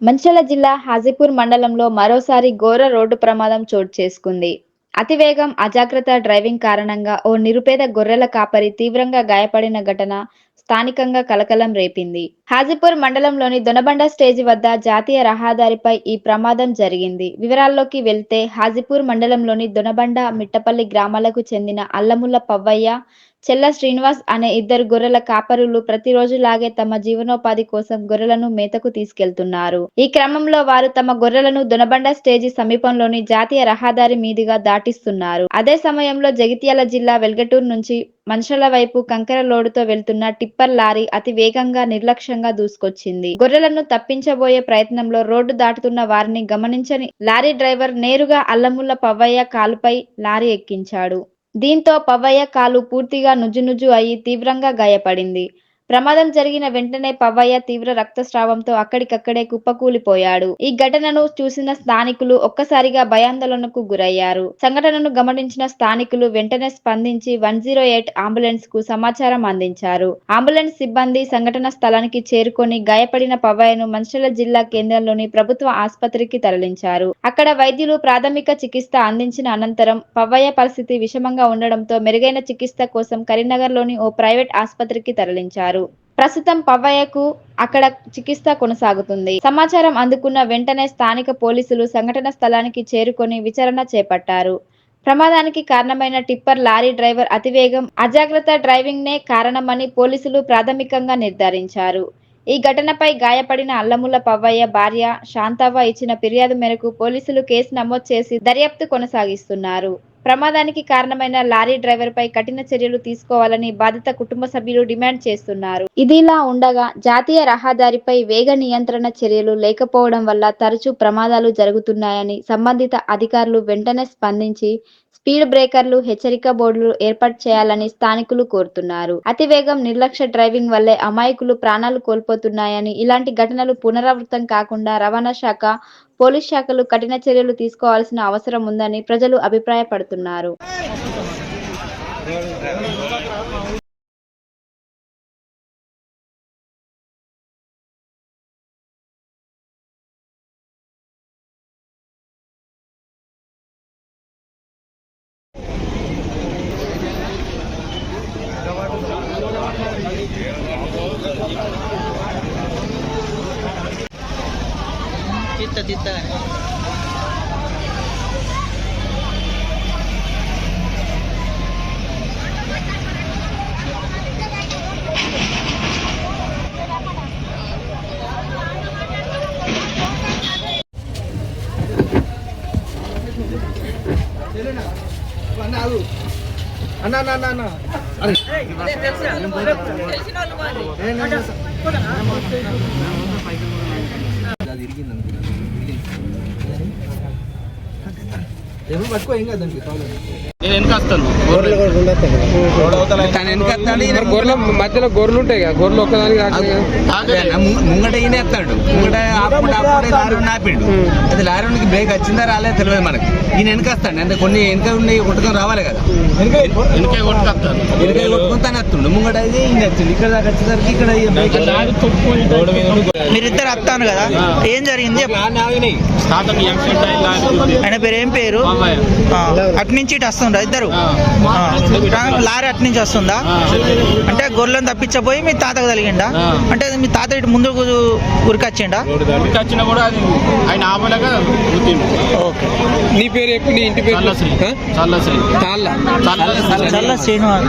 మంచిర్యాల జిల్లా హాజీపూర్ మండలంలో మరోసారి ఘోర రోడ్డు ప్రమాదం చోటు చేసుకుంది. అతివేగం, అజాగ్రత్త డ్రైవింగ్ కారణంగా ఓ నిరుపేద గొర్రెల కాపరి తీవ్రంగా గాయపడిన ఘటన స్థానికంగా కలకలం రేపింది. హాజీపూర్ మండలంలోని దొనబండ స్టేజి వద్ద జాతీయ రహదారిపై ఈ ప్రమాదం జరిగింది. వివరాల్లోకి వెళ్తే హాజీపూర్ మండలంలోని దొనబండ, మిట్టపల్లి గ్రామాలకు చెందిన అల్లముల పవ్వయ్య, చెల్ల శ్రీనివాస్ అనే ఇద్దరు గొర్రెల కాపరులు ప్రతిరోజులాగే తమ జీవనోపాధి కోసం గొర్రెలను మేతకు తీసుకెళ్తున్నారు. ఈ క్రమంలో వారు తమ గొర్రెలను దొనబండ స్టేజి సమీపంలోని జాతీయ రహదారి మీదుగా దాటిస్తున్నారు. అదే సమయంలో జగిత్యాల జిల్లా వెల్గటూరు నుంచి మంచిర్యాల వైపు కంకర లోడుతో వెళ్తున్న టిప్పర్ లారీ అతి వేగంగా నిర్లక్ష్యంగా దూసుకొచ్చింది. గొర్రెలను తప్పించబోయే ప్రయత్నంలో రోడ్డు దాటుతున్న వారిని గమనించని లారీ డ్రైవర్ నేరుగా అల్లముల పవ్వయ్య కాలుపై లారీ ఎక్కించాడు. దీంతో పవ్వయ్య కాలు పూర్తిగా నుజ్జునుజ్జు అయి తీవ్రంగా గాయపడింది. ప్రమాదం జరిగిన వెంటనే పవ్వయ్య తీవ్ర రక్తస్రావంతో అక్కడికక్కడే కుప్పకూలిపోయాడు. ఈ ఘటనను చూసిన స్థానికులు ఒక్కసారిగా భయాందోళనకు గురయ్యారు. సంఘటనను గమనించిన స్థానికులు వెంటనే స్పందించి 108 అంబులెన్స్ కు సమాచారం అందించారు. అంబులెన్స్ సిబ్బంది సంఘటన స్థలానికి చేరుకొని గాయపడిన పవ్వయ్యను మంచిర్యాల జిల్లా కేంద్రంలోని ప్రభుత్వ ఆసుపత్రికి తరలించారు. అక్కడ వైద్యులు ప్రాథమిక చికిత్స అందించిన అనంతరం పవ్వయ్య పరిస్థితి విషమంగా ఉండడంతో మెరుగైన చికిత్స కోసం కరీంనగర్లోని ఓ ప్రైవేట్ ఆసుపత్రికి తరలించారు. ప్రస్తుతం పవ్వయ్యకు అక్కడ చికిత్స కొనసాగుతుంది. సమాచారం అందుకున్న వెంటనే స్థానిక పోలీసులు సంఘటన స్థలానికి చేరుకొని విచారణ చేపట్టారు. ప్రమాదానికి కారణమైన టిప్పర్ లారీ డ్రైవర్ అతివేగం, అజాగ్రత్త డ్రైవింగ్ నే కారణమని పోలీసులు ప్రాథమికంగా నిర్ధారించారు. ఈ ఘటనపై గాయపడిన అల్లముల పవ్వయ్య భార్య శాంతవ్వ ఇచ్చిన ఫిర్యాదు మేరకు పోలీసులు కేసు నమోదు చేసి దర్యాప్తు కొనసాగిస్తున్నారు. ప్రమాదానికి కారణమైన లారీ డ్రైవర్ పై కఠిన చర్యలు తీసుకోవాలని బాధిత కుటుంబ సభ్యులు డిమాండ్ చేస్తున్నారు. ఇదిలా ఉండగా జాతీయ రహదారిపై వేగ నియంత్రణ చర్యలు లేకపోవడం వల్ల తరచూ ప్రమాదాలు జరుగుతున్నాయని సంబంధిత అధికారులు వెంటనే స్పందించి స్పీడ్ బ్రేకర్లు, హెచ్చరిక బోర్డులు ఏర్పాటు చేయాలని స్థానికులు కోరుతున్నారు. అతివేగం, నిర్లక్ష్య డ్రైవింగ్ వల్లే అమాయకులు ప్రాణాలు కోల్పోతున్నాయని, ఇలాంటి ఘటనలు పునరావృతం కాకుండా రవాణా శాఖ, పోలీస్ శాఖలు కఠిన చర్యలు తీసుకోవాల్సిన అవసరం ఉందని ప్రజలు అభిప్రాయపడుతున్నారు. Tita. Anak. ఏమో పట్టుకో ఏం కాదండి. నేను వెనకాస్తాను, గొర్రెల మధ్యలో గొర్రెలు ఉంటాయి కదా, గొర్రెలు ఒక్కదానికి ముంగట ఈయన ఎత్తాడు, ముంగట లారీ నాపిండు. అది లారీకి బ్రేక్ వచ్చిందా రాలేదు తెలియదు మనకి. ఈయన వెనకాస్తాడు అంటే కొన్ని వెనక ఉండి కొట్టుకొని రావాలి కదా, వెనక కొట్టుకుంటానే వస్తుండు. ముంగట అయితే ఈయన వచ్చింది, ఇక్కడ దాకా వచ్చేసరికి ఇక్కడ మీరిద్దరు వస్తాను కదా, ఏం జరిగింది? ఆయన పేరు ఏం పేరు? అటు నుంచి ఇటు వస్తుండ్రా ఇద్దరు? లారీ అటు నుంచి వస్తుందా? అంటే గొర్రెలను తప్పించబోయి మీ తాతకు తగిలిండా? అంటే మీ తాత ఇటు ముందు ఉరికొచ్చిండా? ఓకే. నీ పేరు చెప్పు, నీ ఇంటి పేరు? చల్ల శ్రీనివాస్.